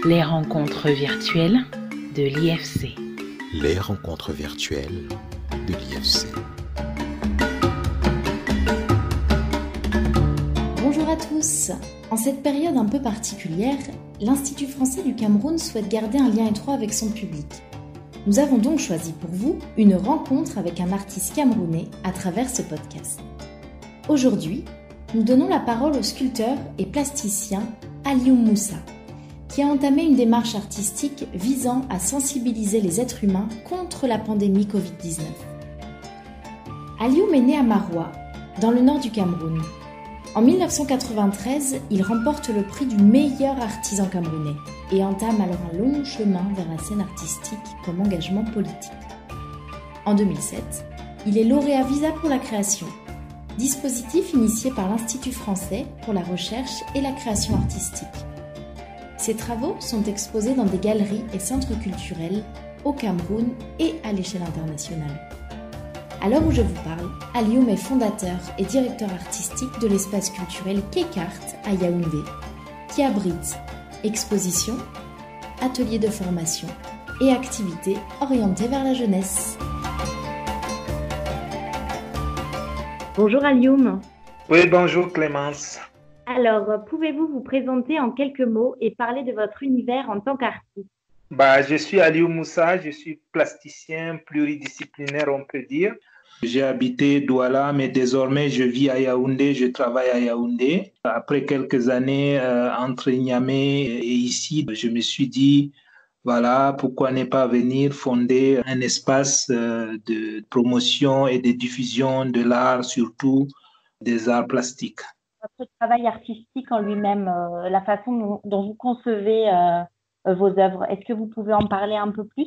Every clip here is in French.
Les rencontres virtuelles de l'IFC. Les rencontres virtuelles de l'IFC. Bonjour à tous. En cette période un peu particulière, l'Institut français du Cameroun souhaite garder un lien étroit avec son public. Nous avons donc choisi pour vous une rencontre avec un artiste camerounais à travers ce podcast. Aujourd'hui, nous donnons la parole au sculpteur et plasticien Alioum Moussa, qui a entamé une démarche artistique visant à sensibiliser les êtres humains contre la pandémie Covid-19. Alioum est né à Maroua, dans le nord du Cameroun. En 1993, il remporte le prix du meilleur artisan camerounais et entame alors un long chemin vers la scène artistique comme engagement politique. En 2007, il est lauréat Visa pour la création, dispositif initié par l'Institut français pour la recherche et la création artistique. Ses travaux sont exposés dans des galeries et centres culturels au Cameroun et à l'échelle internationale. À l'heure où je vous parle, Alioum est fondateur et directeur artistique de l'espace culturel Kekart à Yaoundé, qui abrite expositions, ateliers de formation et activités orientées vers la jeunesse. Bonjour Alioum. Oui, bonjour Clémence. Alors, pouvez-vous vous présenter en quelques mots et parler de votre univers en tant qu'artiste ? Je suis Alioum Moussa, je suis plasticien pluridisciplinaire, on peut dire. J'ai habité Douala, mais désormais je vis à Yaoundé, je travaille à Yaoundé. Après quelques années entre Niamey et ici, je me suis dit, voilà, pourquoi ne pas venir fonder un espace de promotion et de diffusion de l'art, surtout des arts plastiques. Votre travail artistique en lui-même, la façon dont vous concevez vos œuvres, est-ce que vous pouvez en parler un peu plus ?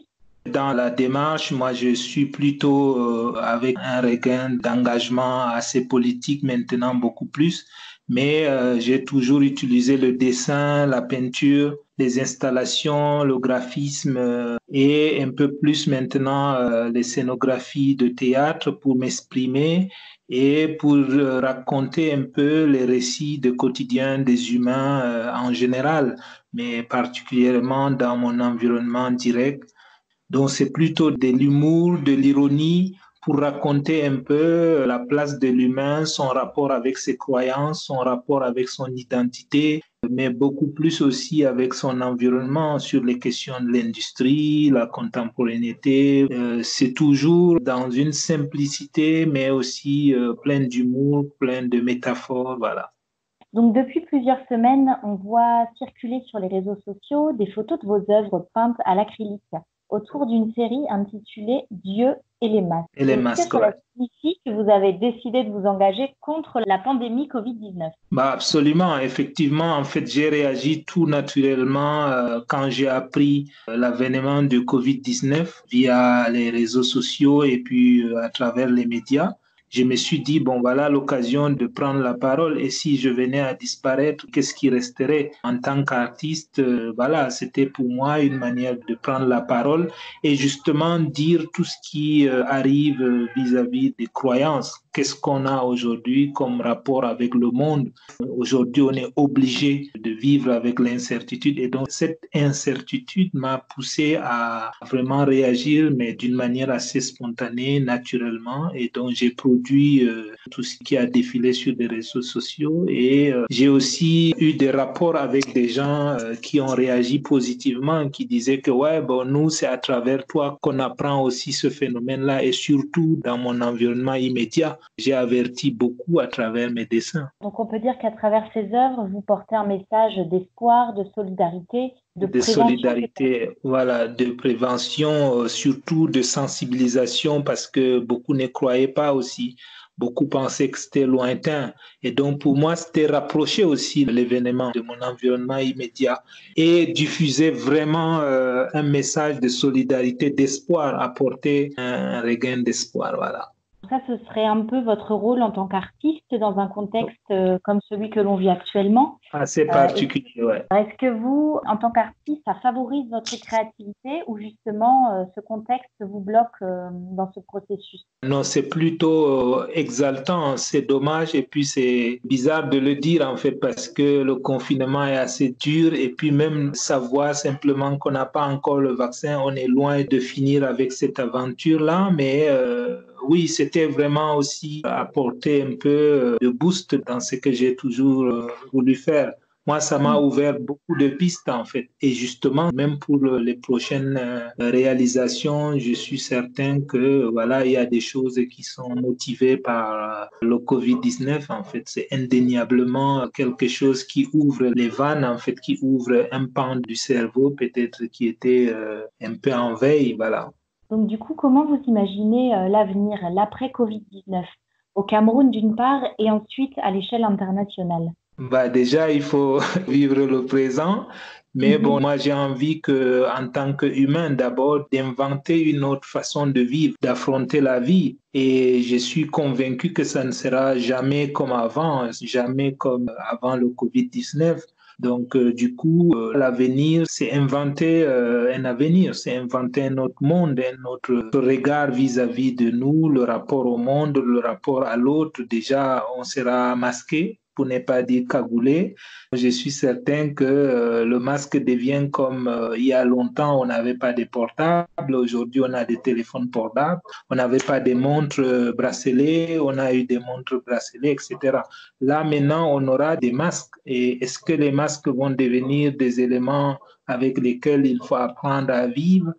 Dans la démarche, moi, je suis plutôt avec un regain d'engagement assez politique maintenant, beaucoup plus. Mais j'ai toujours utilisé le dessin, la peinture, les installations, le graphisme et un peu plus maintenant les scénographies de théâtre pour m'exprimer et pour raconter un peu les récits de quotidien des humains en général, mais particulièrement dans mon environnement direct. Donc, c'est plutôt de l'humour, de l'ironie pour raconter un peu la place de l'humain, son rapport avec ses croyances, son rapport avec son identité, mais beaucoup plus aussi avec son environnement sur les questions de l'industrie, la contemporanéité. C'est toujours dans une simplicité, mais aussi plein d'humour, plein de métaphores, voilà. Donc, depuis plusieurs semaines, on voit circuler sur les réseaux sociaux des photos de vos œuvres peintes à l'acrylique autour d'une série intitulée Dieu et les masques. Et les masques, est-ce que cela signifie que vous avez décidé de vous engager contre la pandémie Covid-19 ? Absolument, effectivement. En fait, j'ai réagi tout naturellement quand j'ai appris l'avènement de Covid-19 via les réseaux sociaux et puis à travers les médias. Je me suis dit, bon, voilà l'occasion de prendre la parole et si je venais à disparaître, qu'est-ce qui resterait en tant qu'artiste? Voilà, c'était pour moi une manière de prendre la parole et justement dire tout ce qui arrive vis-à-vis des croyances. Qu'est-ce qu'on a aujourd'hui comme rapport avec le monde? Aujourd'hui, on est obligé de vivre avec l'incertitude et donc cette incertitude m'a poussé à vraiment réagir, mais d'une manière assez spontanée, naturellement, et donc j'ai produit tout ce qui a défilé sur les réseaux sociaux et j'ai aussi eu des rapports avec des gens qui ont réagi positivement, qui disaient que nous c'est à travers toi qu'on apprend aussi ce phénomène-là et surtout dans mon environnement immédiat, j'ai averti beaucoup à travers mes dessins. Donc on peut dire qu'à travers ces œuvres, vous portez un message d'espoir, de solidarité, de solidarité, voilà, de prévention, surtout de sensibilisation parce que beaucoup ne croyaient pas aussi. Beaucoup pensaient que c'était lointain. Et donc, pour moi, c'était rapprocher aussi l'événement de mon environnement immédiat et diffuser vraiment un message de solidarité, d'espoir, apporter un regain d'espoir, voilà. ça, ce serait un peu votre rôle en tant qu'artiste dans un contexte comme celui que l'on vit actuellement. Assez particulier, ouais. Est-ce que vous, en tant qu'artiste, ça favorise votre créativité ou justement ce contexte vous bloque dans ce processus? Non, c'est plutôt exaltant, c'est dommage et puis c'est bizarre de le dire en fait parce que le confinement est assez dur et puis même savoir simplement qu'on n'a pas encore le vaccin, on est loin de finir avec cette aventure-là, mais oui, c'était vraiment aussi apporter un peu de boost dans ce que j'ai toujours voulu faire. Moi, ça m'a ouvert beaucoup de pistes en fait. Et justement, même pour les prochaines réalisations, je suis certain que voilà, il y a des choses qui sont motivées par le Covid-19. En fait, c'est indéniablement quelque chose qui ouvre les vannes, en fait, qui ouvre un pan du cerveau peut-être qui était un peu en veille, voilà. Donc du coup, comment vous imaginez l'avenir, l'après-Covid-19, au Cameroun d'une part et ensuite à l'échelle internationale? Bah déjà, il faut vivre le présent. Mais bon, moi, j'ai envie que, en tant qu'humain, d'abord, d'inventer une autre façon de vivre, d'affronter la vie. Et je suis convaincu que ça ne sera jamais comme avant, jamais comme avant le Covid-19. Donc, du coup, l'avenir, c'est inventer un avenir, c'est inventer un autre monde, un autre regard vis-à-vis de nous, le rapport au monde, le rapport à l'autre. Déjà, on sera masqué, pour ne pas dire cagoulé. Je suis certain que le masque devient comme il y a longtemps, on n'avait pas de portables. Aujourd'hui, on a des téléphones portables. On n'avait pas de montres bracelets. On a eu des montres bracelets, etc. Là, maintenant, on aura des masques. Et est-ce que les masques vont devenir des éléments avec lesquels il faut apprendre à vivre?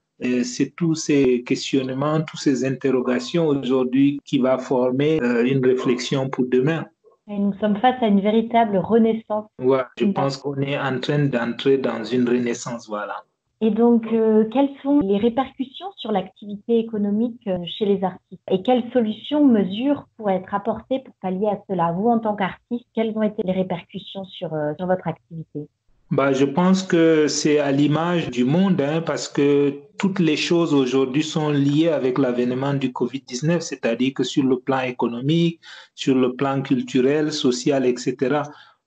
C'est tous ces questionnements, toutes ces interrogations aujourd'hui qui va former une réflexion pour demain. Et nous sommes face à une véritable renaissance. Ouais, je pense qu'on est en train d'entrer dans une renaissance, voilà. Et donc, quelles sont les répercussions sur l'activité économique chez les artistes? Et quelles solutions, mesures pourraient être apportées pour pallier à cela? Vous, en tant qu'artiste, quelles ont été les répercussions sur votre activité? Bah, je pense que c'est à l'image du monde, hein, parce que toutes les choses aujourd'hui sont liées avec l'avènement du Covid-19, c'est-à-dire que sur le plan économique, sur le plan culturel, social, etc.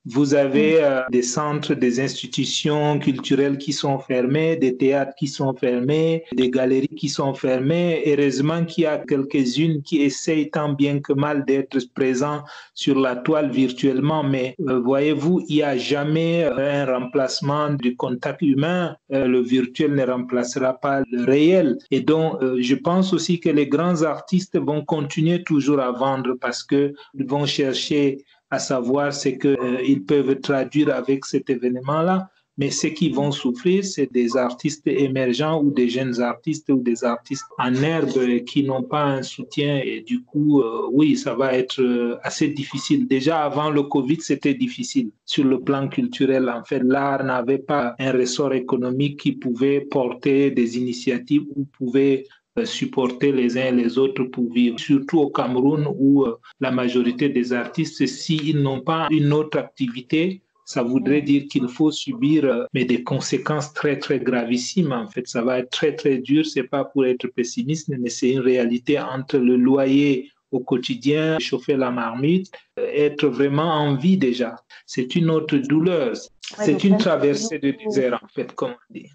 Vous avez des centres, des institutions culturelles qui sont fermées, des théâtres qui sont fermés, des galeries qui sont fermées. Heureusement qu'il y a quelques-unes qui essayent tant bien que mal d'être présents sur la toile virtuellement, mais voyez-vous, il n'y a jamais un remplacement du contact humain. Le virtuel ne remplacera pas le réel. Et donc, je pense aussi que les grands artistes vont continuer toujours à vendre parce qu'ils vont chercher à savoir ce qu'ils peuvent traduire avec cet événement-là. Mais ceux qui vont souffrir, c'est des artistes émergents ou des jeunes artistes ou des artistes en herbe qui n'ont pas un soutien. Et du coup, oui, ça va être assez difficile. Déjà, avant le Covid, c'était difficile. Sur le plan culturel, en fait, l'art n'avait pas un ressort économique qui pouvait porter des initiatives ou pouvait supporter les uns et les autres pour vivre, surtout au Cameroun où la majorité des artistes, s'ils n'ont pas une autre activité, ça voudrait dire qu'il faut subir mais des conséquences très, très gravissimes. En fait, ça va être très, très dur. C'est pas pour être pessimiste, mais c'est une réalité entre le loyer au quotidien, chauffer la marmite, être vraiment en vie déjà. C'est une autre douleur. C'est une traversée de désert, en fait, comme on dit.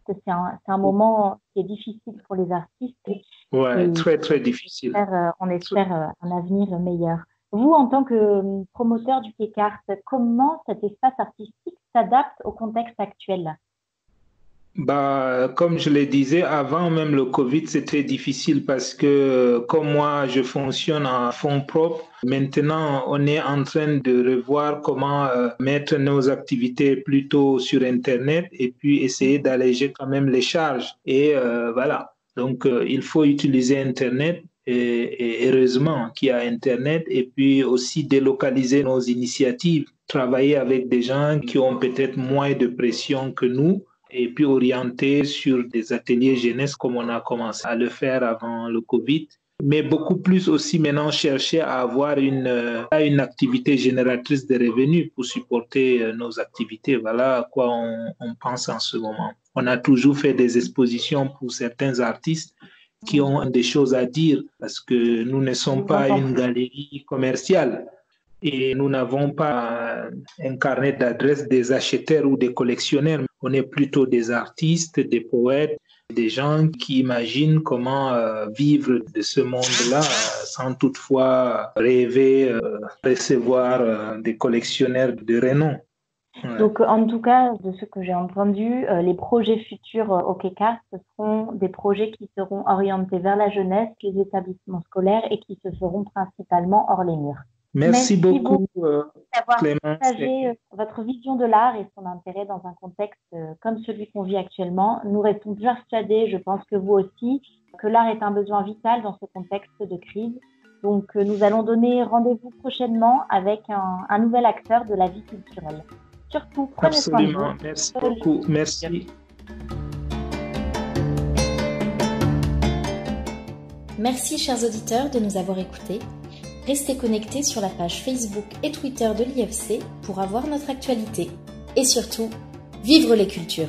C'est un moment qui est difficile pour les artistes. Oui, très, très difficile. On espère un avenir meilleur. Vous, en tant que promoteur du Kekart, comment cet espace artistique s'adapte au contexte actuel? Bah, comme je le disais, avant même le Covid, c'était difficile parce que comme moi, je fonctionne en fonds propres. Maintenant, on est en train de revoir comment mettre nos activités plutôt sur Internet et puis essayer d'alléger quand même les charges. Et voilà, donc il faut utiliser Internet. Et heureusement qu'il y a Internet et puis aussi délocaliser nos initiatives, travailler avec des gens qui ont peut-être moins de pression que nous et puis orienter sur des ateliers jeunesse comme on a commencé à le faire avant le Covid. Mais beaucoup plus aussi maintenant chercher à avoir une activité génératrice de revenus pour supporter nos activités. Voilà à quoi on pense en ce moment. On a toujours fait des expositions pour certains artistes qui ont des choses à dire parce que nous ne sommes pas une galerie commerciale et nous n'avons pas un carnet d'adresses des acheteurs ou des collectionneurs. On est plutôt des artistes, des poètes, des gens qui imaginent comment vivre de ce monde-là sans toutefois rêver recevoir des collectionneurs de renom. Ouais. Donc, en tout cas, de ce que j'ai entendu, les projets futurs au KECAR, ce seront des projets qui seront orientés vers la jeunesse, les établissements scolaires et qui se feront principalement hors les murs. Merci beaucoup, d'avoir partagé votre vision de l'art et son intérêt dans un contexte comme celui qu'on vit actuellement. Nous restons persuadés, je pense que vous aussi, que l'art est un besoin vital dans ce contexte de crise. Donc, nous allons donner rendez-vous prochainement avec un nouvel acteur de la vie culturelle. Surtout, prenez soin de vous. Absolument, merci beaucoup, merci. Merci, chers auditeurs, de nous avoir écoutés. Restez connectés sur la page Facebook et Twitter de l'IFC pour avoir notre actualité. Et surtout, vivre les cultures!